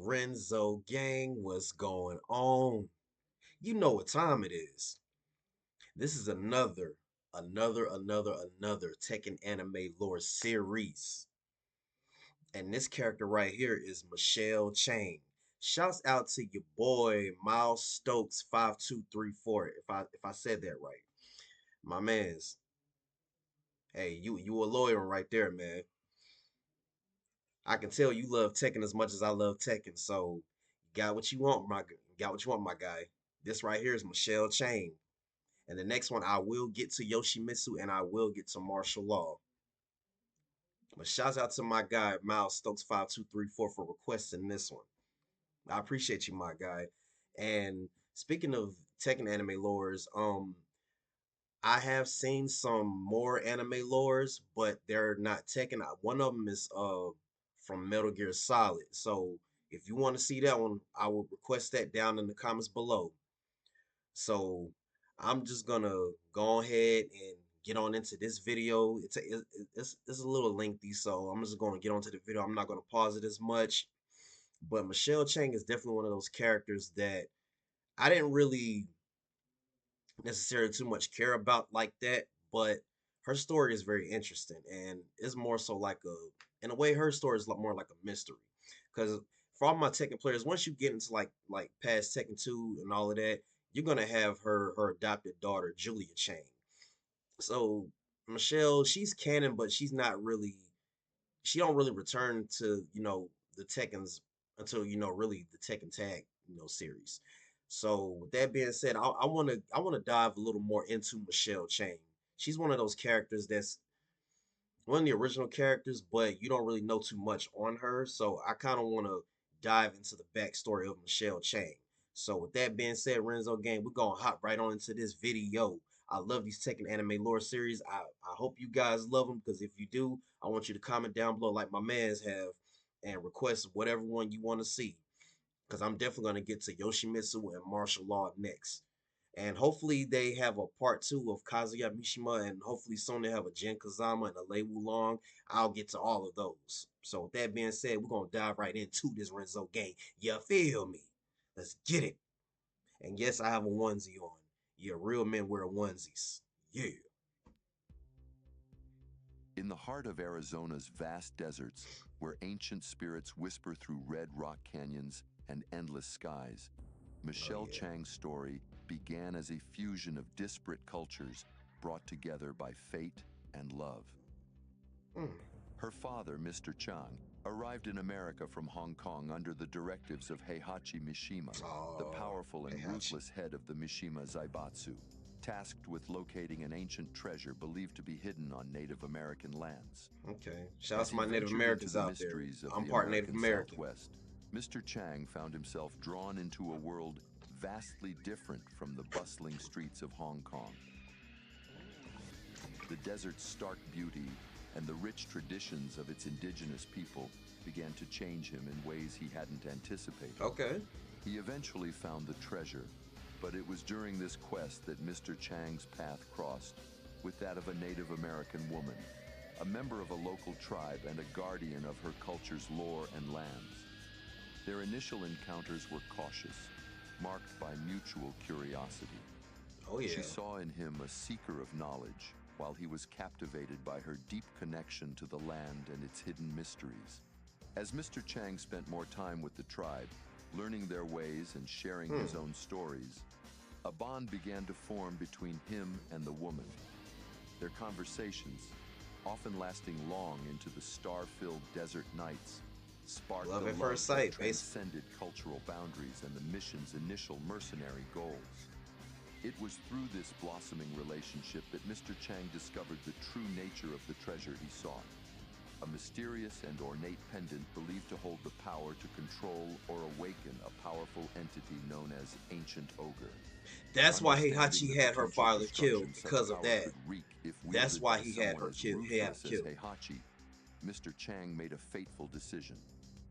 Renzo gang, what's going on? You know what time it is. This is another Tekken anime lore series. And this character right here is Michelle Chang. Shouts out to your boy Miles Stokes 5234. If I said that right. My man's. Hey, you a lawyer right there, man. I can tell you love Tekken as much as I love Tekken, so you got what you want, my guy. This right here is Michelle Chang. And the next one, I will get to Yoshimitsu and I will get to martial law. But shouts out to my guy, Miles Stokes 5234 for requesting this one. I appreciate you, my guy. And speaking of Tekken anime lores, I have seen some more anime lores, but they're not Tekken. One of them is from Metal Gear Solid. So if you want to see that one, I will request that down in the comments below. So I'm just gonna go ahead and get on into this video. It's a little lengthy, so I'm just gonna get onto the video. I'm not gonna pause it as much. But Michelle Chang is definitely one of those characters that I didn't really necessarily too much care about like that, but her story is very interesting and it's more so like in a way her story is more like a mystery. Because for all my Tekken players, once you get into like past Tekken 2 and all of that, you're gonna have her adopted daughter, Julia Chang. So Michelle, she's canon, but she's not really she don't really return to, the Tekkens until, really the Tekken Tag, series. So with that being said, I wanna dive a little more into Michelle Chang. She's one of those characters that's one of the original characters, but you don't really know too much on her. So I kind of want to dive into the backstory of Michelle Chang. So with that being said, Renzo Gang, we're gonna hop right on into this video. I love these Tekken anime lore series. I hope you guys love them because if you do, I want you to comment down below like my mans have and request whatever one you want to see. Because I'm definitely gonna get to Yoshimitsu and martial law next. And hopefully they have a part two of Kazuya Mishima, and hopefully soon they have a Jin Kazama and a Lei Wulong. I'll get to all of those. So with that being said, we're gonna dive right into this Renzo game. You feel me? Let's get it. And yes, I have a onesie on. Yeah, real men wear onesies. Yeah. In the heart of Arizona's vast deserts, where ancient spirits whisper through red rock canyons and endless skies, Oh Michelle yeah. Chang's story began as a fusion of disparate cultures brought together by fate and love. Mm. Her father, Mr. Chang, arrived in America from Hong Kong under the directives of Heihachi Mishima, the Oh, powerful and Heihachi. ruthless head of the Mishima Zaibatsu, tasked with locating an ancient treasure believed to be hidden on Native American lands. Okay. Shout out As to he my Native ventured into Americans the out there. mysteries of I'm the part Native American American. Southwest, Mr. Chang found himself drawn into a world vastly different from the bustling streets of Hong Kong. The desert's stark beauty and the rich traditions of its indigenous people began to change him in ways he hadn't anticipated. Okay. He eventually found the treasure, but it was during this quest that Mr. Chang's path crossed with that of a Native American woman, a member of a local tribe and a guardian of her culture's lore and lands. Their initial encounters were cautious, marked by mutual curiosity. Oh yeah. She saw in him a seeker of knowledge, while he was captivated by her deep connection to the land and its hidden mysteries. As Mr. Chang spent more time with the tribe, learning their ways and sharing Hmm. his own stories, a bond began to form between him and the woman. Their conversations, often lasting long into the star-filled desert nights, sparked Love a at love first that sight, basically. transcended cultural boundaries and the mission's initial mercenary goals. It was through this blossoming relationship that Mr. Chang discovered the true nature of the treasure he sought. A mysterious and ornate pendant believed to hold the power to control or awaken a powerful entity known as Ancient Ogre. That's why Understanding Heihachi the had her potential father killed destruction such because of power that. could wreak if That's wielded why by he had someone her as killed. He had him ruthless as killed. Heihachi, Mr. Chang made a fateful decision.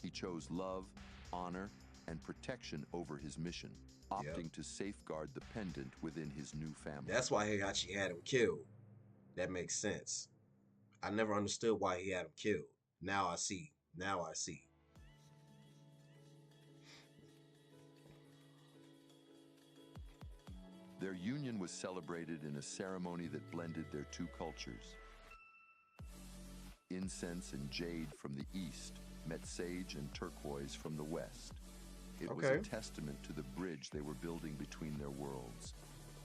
He chose love, honor, and protection over his mission, Yep. opting to safeguard the pendant within his new family. That's why Heihachi had him killed. That makes sense. I never understood why he had him killed. Now I see. Now I see. Their union was celebrated in a ceremony that blended their two cultures. Incense and jade from the east met sage and turquoise from the west. It was a Okay. testament to the bridge they were building between their worlds,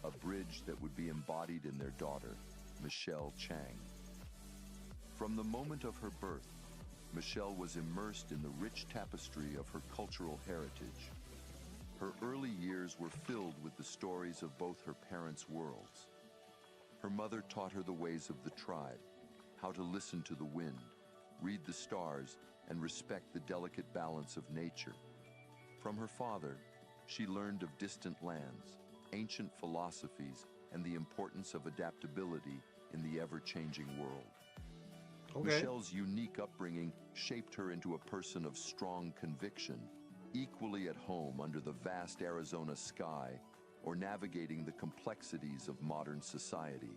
a bridge that would be embodied in their daughter, Michelle Chang. From the moment of her birth, Michelle was immersed in the rich tapestry of her cultural heritage. Her early years were filled with the stories of both her parents' worlds. Her mother taught her the ways of the tribe, how to listen to the wind, read the stars, and respect the delicate balance of nature. From her father, she learned of distant lands, ancient philosophies, and the importance of adaptability in the ever-changing world. Okay. Michelle's unique upbringing shaped her into a person of strong conviction, equally at home under the vast Arizona sky or navigating the complexities of modern society.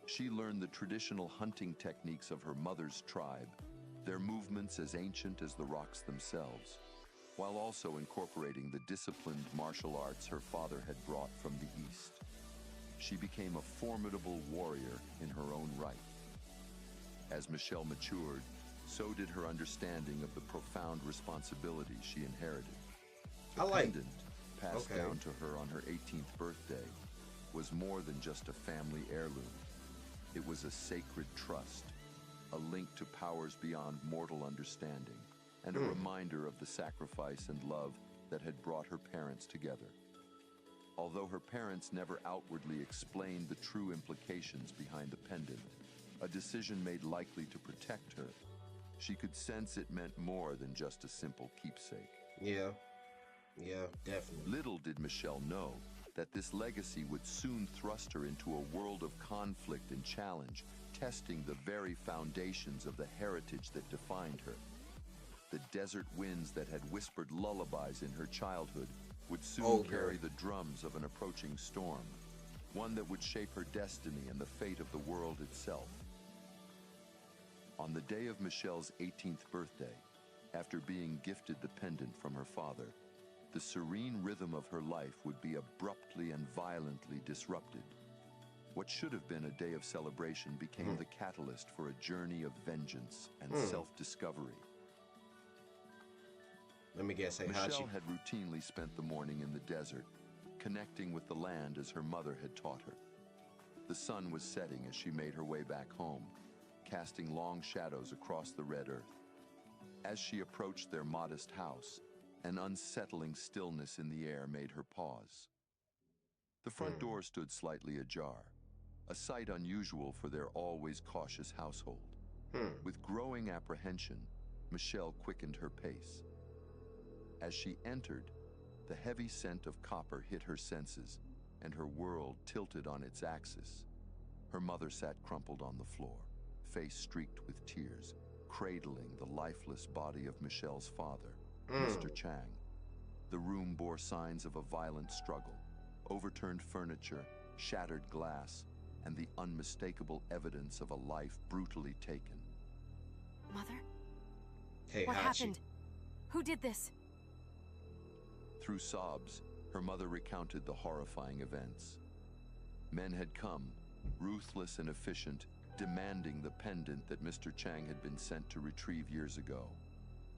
She learned the traditional hunting techniques of her mother's tribe, their movements as ancient as the rocks themselves, while also incorporating the disciplined martial arts her father had brought from the East. She became a formidable warrior in her own right. As Michelle matured, so did her understanding of the profound responsibilities she inherited. The I like. pendant, passed Okay. down to her on her 18th birthday, was more than just a family heirloom. It was a sacred trust, a link to powers beyond mortal understanding, and a Hmm. reminder of the sacrifice and love that had brought her parents together. Although her parents never outwardly explained the true implications behind the pendant, a decision made likely to protect her, she could sense it meant more than just a simple keepsake. Yeah. Yeah. Definitely. Little did Michelle know that this legacy would soon thrust her into a world of conflict and challenge, testing the very foundations of the heritage that defined her. The desert winds that had whispered lullabies in her childhood would soon Okay. carry the drums of an approaching storm, one that would shape her destiny and the fate of the world itself. On the day of Michelle's 18th birthday, after being gifted the pendant from her father, the serene rhythm of her life would be abruptly and violently disrupted. What should have been a day of celebration became Hmm. the catalyst for a journey of vengeance and Hmm. self-discovery. Let me guess. Hey, Michelle Hachi. had routinely spent the morning in the desert, connecting with the land as her mother had taught her. The sun was setting as she made her way back home, casting long shadows across the red earth. As she approached their modest house, an unsettling stillness in the air made her pause. The front Hmm. door stood slightly ajar, a sight unusual for their always cautious household. Hmm. With growing apprehension, Michelle quickened her pace. As she entered, the heavy scent of copper hit her senses, and her world tilted on its axis. Her mother sat crumpled on the floor, face streaked with tears, cradling the lifeless body of Michelle's father, Hmm. Mr. Chang. The room bore signs of a violent struggle, overturned furniture, shattered glass, and the unmistakable evidence of a life brutally taken. Mother? Hey, What Hachi. happened? Who did this? Through sobs, her mother recounted the horrifying events. Men had come, ruthless and efficient, demanding the pendant that Mr. Chang had been sent to retrieve years ago.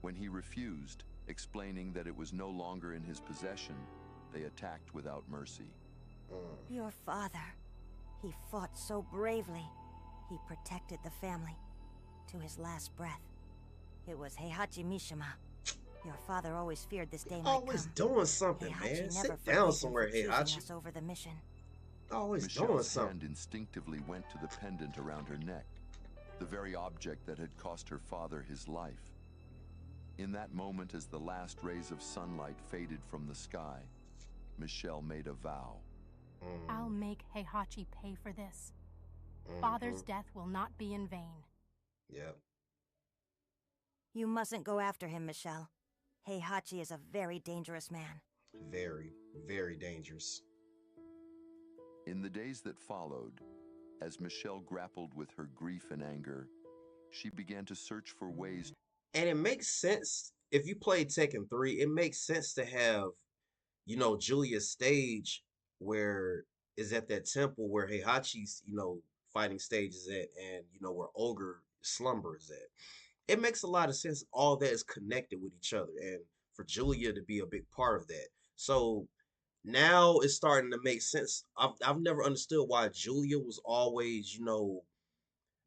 When he refused, explaining that it was no longer in his possession, they attacked without mercy. Hmm. Your father. He fought so bravely. He protected the family. To his last breath. It was Heihachi Mishima. Your father always feared this day might Always come. doing something, man. Heihachi never Sit down forgave him somewhere, for choosing Heihachi. us over the mission. Always doing Michelle's something. hand instinctively went to the pendant around her neck, the very object that had cost her father his life. In that moment, as the last rays of sunlight faded from the sky, Michelle made a vow. I'll Mm. make Heihachi pay for this. Mm-hmm. Father's death will not be in vain. Yep. You mustn't go after him, Michelle. Heihachi is a very dangerous man. Very, very dangerous. In the days that followed, as Michelle grappled with her grief and anger, she began to search for ways. And it makes sense if you play Tekken 3, it makes sense to have, Julia's stage where is at that temple where Heihachi's, fighting stage is at, and where Ogre slumber is at. It makes a lot of sense. All that is connected with each other, and for Julia to be a big part of that. So now it's starting to make sense. I've never understood why Julia was always,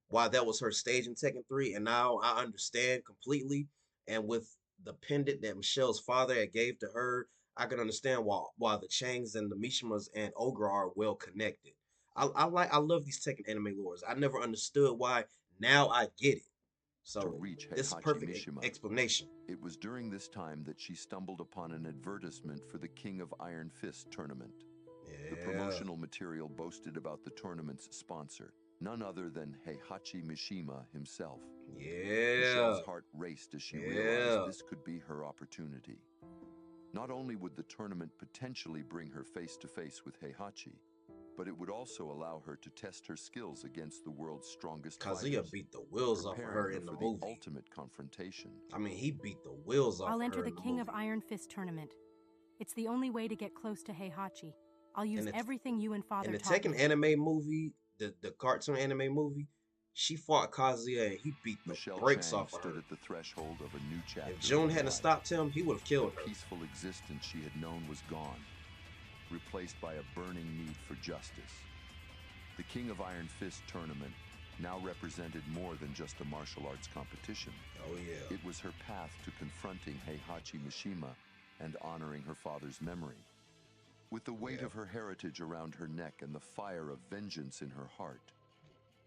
why that was her stage in Tekken 3, and now I understand completely. And with the pendant that Michelle's father had gave to her, I can understand why the Changs and the Mishimas and Ogre are well connected. I love these Tekken anime lores. I never understood why. Now I get it. To So reach this is Heihachi perfect Mishima. explanation. It was during this time that she stumbled upon an advertisement for the King of Iron Fist tournament. The Yeah, promotional material boasted about the tournament's sponsor, none other than Heihachi Mishima himself. yeah, Michelle's heart raced as she realized yeah. this could be her opportunity. Not only would the tournament potentially bring her face to face with Heihachi, but it would also allow her to test her skills against the world's strongest Kazuya fighters, beat the wheels off of preparing her her in the for the movie. ultimate confrontation. I mean, he beat the wheels off I'll of enter her the in the King of movie. Iron Fist tournament. It's the only way to get close to Heihachi. I'll use In the everything you and in Father the taught Tekken me. anime movie, the cartoon anime movie, she fought Kazuya and he beat the Michelle brakes Chang off of stood her. at the threshold of a new chapter If June in her hadn't life. stopped him, he would have The killed her. peaceful existence she had known was gone, replaced by a burning need for justice. The King of Iron Fist tournament now represented more than just a martial arts competition. Oh yeah. It was her path to confronting Heihachi Mishima and honoring her father's memory. With the weight of her heritage around her neck and the fire of vengeance in her heart,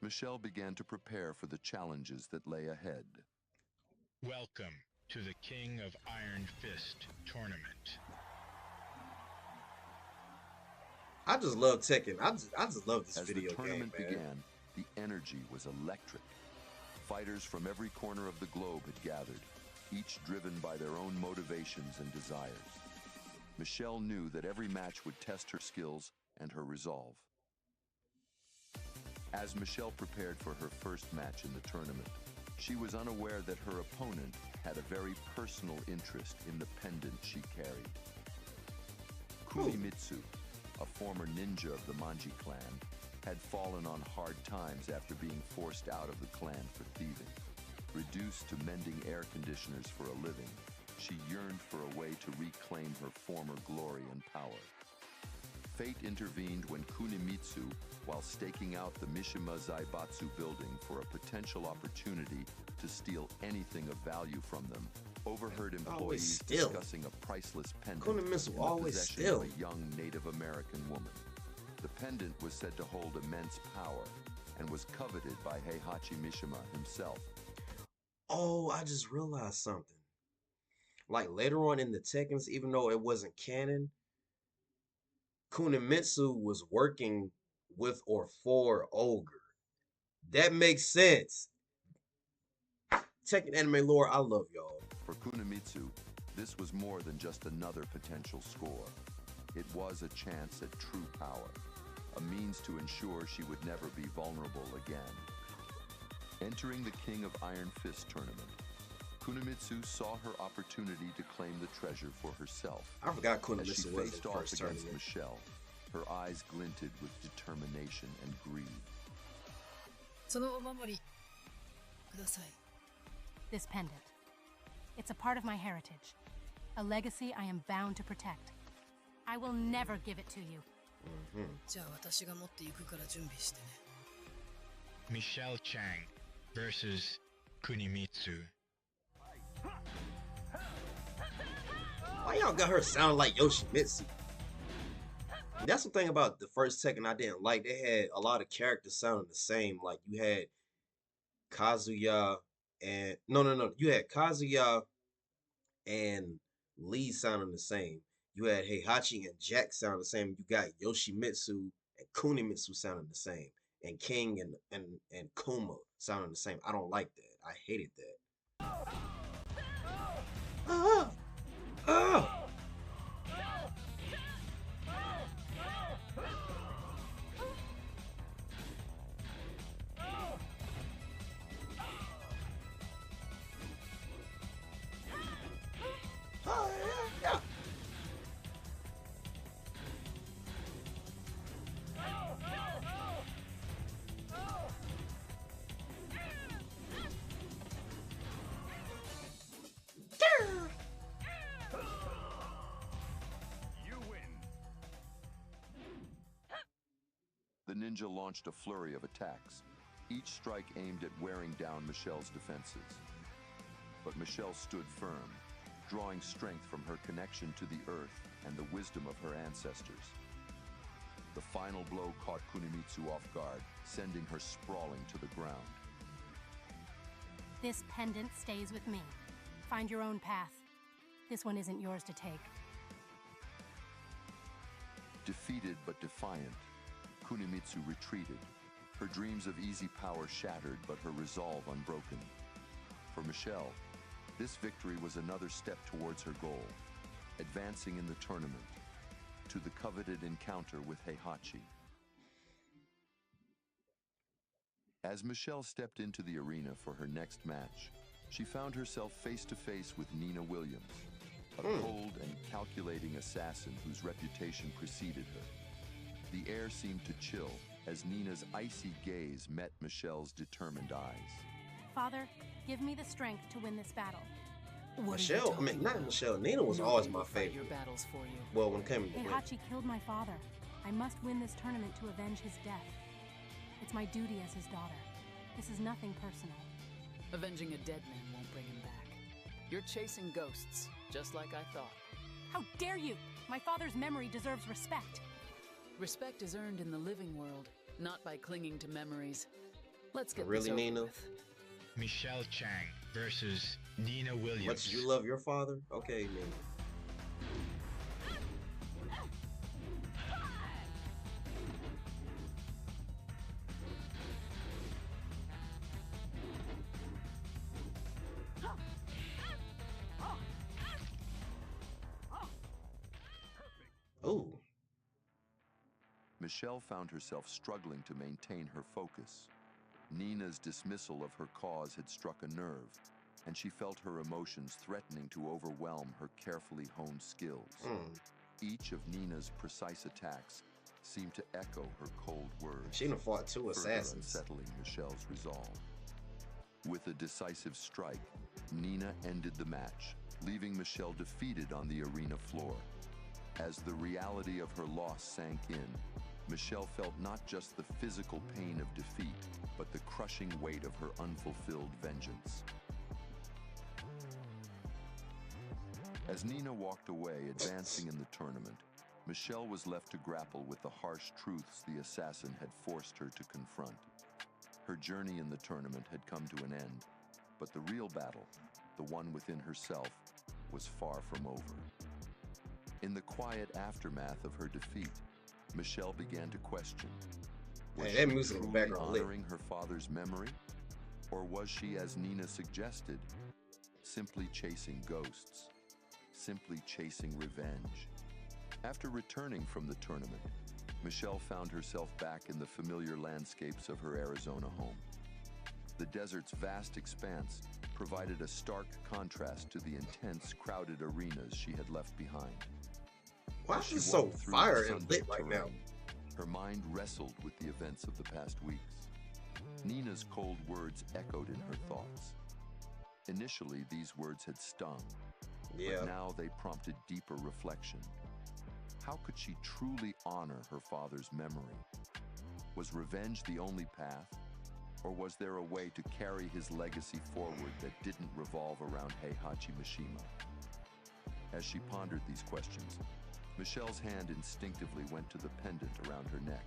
Michelle began to prepare for the challenges that lay ahead. Welcome to the King of Iron Fist tournament. I just love Tekken. I just love this As the video game, tournament man. began, the energy was electric. Fighters from every corner of the globe had gathered, each driven by their own motivations and desires. Michelle knew that every match would test her skills and her resolve. As Michelle prepared for her first match in the tournament, she was unaware that her opponent had a very personal interest in the pendant she carried. Kunimitsu, a former ninja of the Manji clan, had fallen on hard times after being forced out of the clan for thieving. Reduced to mending air conditioners for a living, she yearned for a way to reclaim her former glory and power. Fate intervened when Kunimitsu, while staking out the Mishima Zaibatsu building for a potential opportunity to steal anything of value from them, overheard employees discussing a priceless pendant Kunimitsu in the always possession steal. of a young Native American woman. The pendant was said to hold immense power and was coveted by Heihachi Mishima himself. Oh, I just realized something. Like later on in the Tekkens, even though it wasn't canon, Kunimitsu was working with or for Ogre. That makes sense. Tekken anime lore, I love y'all. For Kunimitsu, this was more than just another potential score. It was a chance at true power, a means to ensure she would never be vulnerable again. Entering the King of Iron Fist tournament, Kunimitsu saw her opportunity to claim the treasure for herself. I forgot As she Kunimitsu was in faced the off first against tournament. Michelle, her eyes glinted with determination and greed. そのお守りください。 This pendant. It's a part of my heritage. A legacy I am bound to protect. I will never give it to you. じゃあ私が持っていくから準備してね。 Michelle Chang versus Kunimitsu. Why y'all got her sound like Yoshimitsu? That's the thing about the first Tekken I didn't like. They had a lot of characters sounding the same. Like you had Kazuya and no. You had Kazuya and Lee sounding the same. You had Heihachi and Jack sounding the same. You got Yoshimitsu and Kunimitsu sounding the same. And King and Kuma sounding the same. I don't like that. I hated that. Ah! Ah! ninja launched a flurry of attacks, each strike aimed at wearing down Michelle's defenses. But Michelle stood firm, drawing strength from her connection to the earth and the wisdom of her ancestors. The final blow caught Kunimitsu off guard, sending her sprawling to the ground. This pendant stays with me. Find your own path. This one isn't yours to take. Defeated but defiant, Kunimitsu retreated, her dreams of easy power shattered but her resolve unbroken. For Michelle, this victory was another step towards her goal, advancing in the tournament to the coveted encounter with Heihachi. As Michelle stepped into the arena for her next match, she found herself face to face with Nina Williams, a cold and calculating assassin whose reputation preceded her. The air seemed to chill as Nina's icy gaze met Michelle's determined eyes. Father, give me the strength to win this battle. Michelle, I mean, not Michelle. Nina was always my favorite. Your battles for you. Well, when it came to win. Heihachi killed my father. I must win this tournament to avenge his death. It's my duty as his daughter. This is nothing personal. Avenging a dead man won't bring him back. You're chasing ghosts, just like I thought. How dare you! My father's memory deserves respect. Respect is earned in the living world, not by clinging to memories. Let's get Really, this over Nina? with. Michelle Chang versus Nina Williams. Much you love your father? Okay, Nina. Ooh. Michelle found herself struggling to maintain her focus. Nina's dismissal of her cause had struck a nerve, and she felt her emotions threatening to overwhelm her carefully honed skills. Each of Nina's precise attacks seemed to echo her cold words, She done fought two further assassins. unsettling Michelle's resolve. With a decisive strike, Nina ended the match, leaving Michelle defeated on the arena floor. As the reality of her loss sank in, Michelle felt not just the physical pain of defeat, but the crushing weight of her unfulfilled vengeance. As Nina walked away, advancing in the tournament, Michelle was left to grapple with the harsh truths the assassin had forced her to confront. Her journey in the tournament had come to an end, but the real battle, the one within herself, was far from over. In the quiet aftermath of her defeat, Michelle began to question. Was Hey, that she music in the truly background lit. honoring her father's memory? Or was she, as Nina suggested, simply chasing ghosts, simply chasing revenge? After returning from the tournament, Michelle found herself back in the familiar landscapes of her Arizona home. The desert's vast expanse provided a stark contrast to the intense, crowded arenas she had left behind. Why As is she this so walked through fire the and lit sunlit right now? terrain, her mind wrestled with the events of the past weeks. Nina's cold words echoed in her thoughts. Initially, these words had stung, Yeah. but now they prompted deeper reflection. How could she truly honor her father's memory? Was revenge the only path? Or was there a way to carry his legacy forward that didn't revolve around Heihachi Mishima? As she pondered these questions, Michelle's hand instinctively went to the pendant around her neck.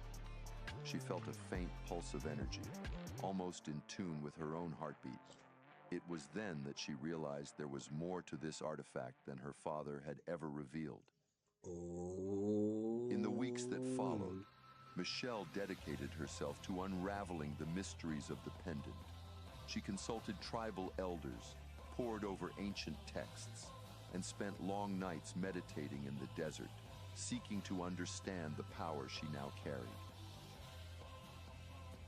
She felt a faint pulse of energy, almost in tune with her own heartbeat. It was then that she realized there was more to this artifact than her father had ever revealed. Ooh. In the weeks that followed, Michelle dedicated herself to unraveling the mysteries of the pendant. She consulted tribal elders, pored over ancient texts, and spent long nights meditating in the desert, seeking to understand the power she now carried.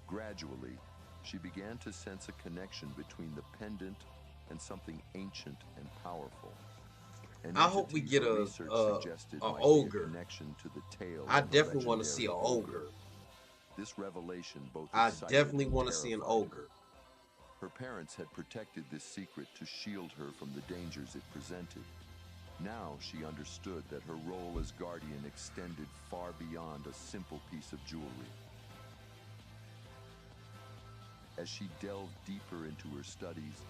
Gradually, she began to sense a connection between the pendant and something ancient and powerful. An I hope we entity get her a research suggested a might be ogre. connection to the tale I of a definitely want to see legendary an ogre. This revelation both I excited definitely and want to see an terrified her. ogre. Her parents had protected this secret to shield her from the dangers it presented. Now she understood that her role as guardian extended far beyond a simple piece of jewelry. As she delved deeper into her studies,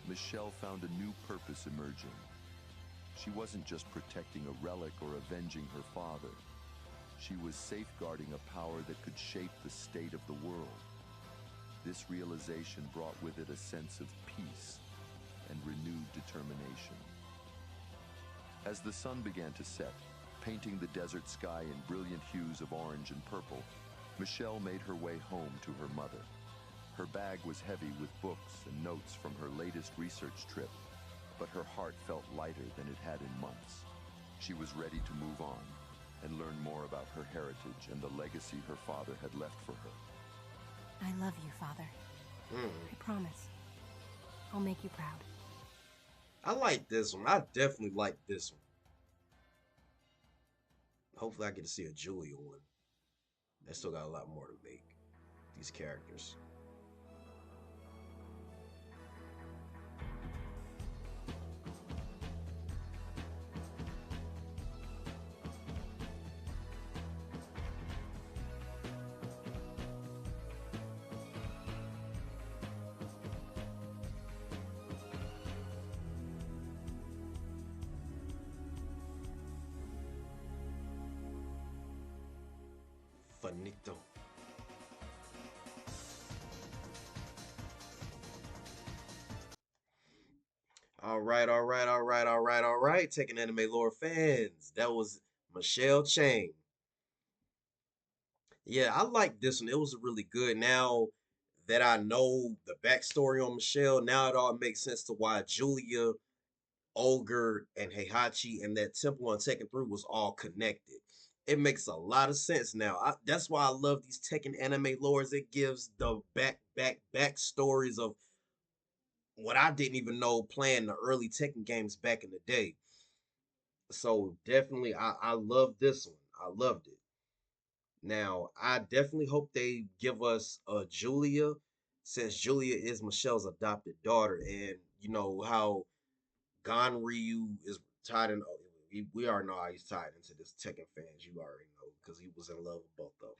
Michelle found a new purpose emerging. She wasn't just protecting a relic or avenging her father. She was safeguarding a power that could shape the state of the world. This realization brought with it a sense of peace and renewed determination. As the sun began to set, painting the desert sky in brilliant hues of orange and purple, Michelle made her way home to her mother. Her bag was heavy with books and notes from her latest research trip, but her heart felt lighter than it had in months. She was ready to move on and learn more about her heritage and the legacy her father had left for her. I love you, Father. I promise. I'll make you proud. I like this one. I definitely like this one. Hopefully, I get to see a Julia one. They still got a lot more to make. These characters. Finito. All right. Taking anime lore fans. That was Michelle Chang. Yeah, I like this one. It was really good. Now that I know the backstory on Michelle, now it all makes sense to why Julia, Olger, and Heihachi and that temple on Tekken 3 was all connected. It makes a lot of sense now. That's why I love these Tekken anime lores. It gives the backstories of what I didn't even know playing the early Tekken games back in the day. So definitely, I love this one. I loved it. Now, I definitely hope they give us a Julia, since Julia is Michelle's adopted daughter, and you know how Gon Ryu is tied in. We already know how he's tied into this Tekken fans. You already know because he was in love with both of them.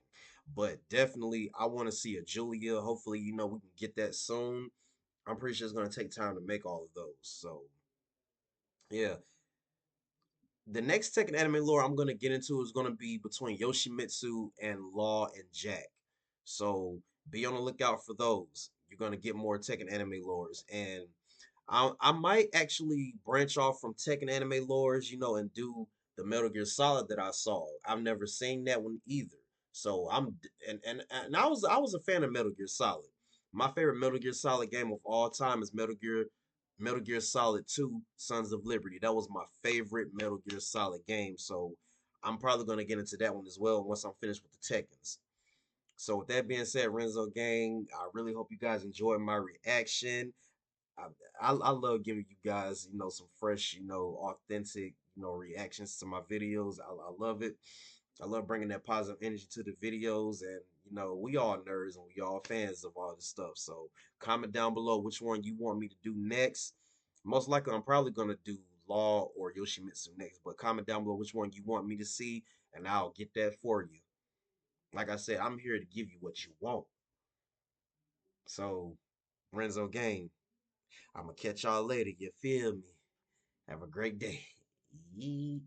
But definitely, I want to see a Julia. Hopefully, we can get that soon. I'm pretty sure it's gonna take time to make all of those. So yeah, the next Tekken anime lore I'm gonna get into is gonna be between Yoshimitsu and Law and Jack. So be on the lookout for those. You're gonna get more Tekken anime lores, and I might actually branch off from Tekken anime lores, and do the Metal Gear Solid that I saw. I've never seen that one either. So and I was a fan of Metal Gear Solid. My favorite Metal Gear Solid game of all time is Metal Gear Solid 2 Sons of Liberty. That was my favorite Metal Gear Solid game. So I'm probably going to get into that one as well once I'm finished with the Tekkens. So with that being said, Renzo Gang, I really hope you guys enjoyed my reaction. I, I love giving you guys, some fresh, authentic, reactions to my videos. I love it. I love bringing that positive energy to the videos, and we all nerds and we all fans of all this stuff. So comment down below which one you want me to do next. Most likely, I'm probably gonna do Law or Yoshimitsu next, but comment down below which one you want me to see, and I'll get that for you. Like I said, I'm here to give you what you want. So, Renzo Gang, I'm gonna catch y'all later. You feel me? Have a great day. Yeet.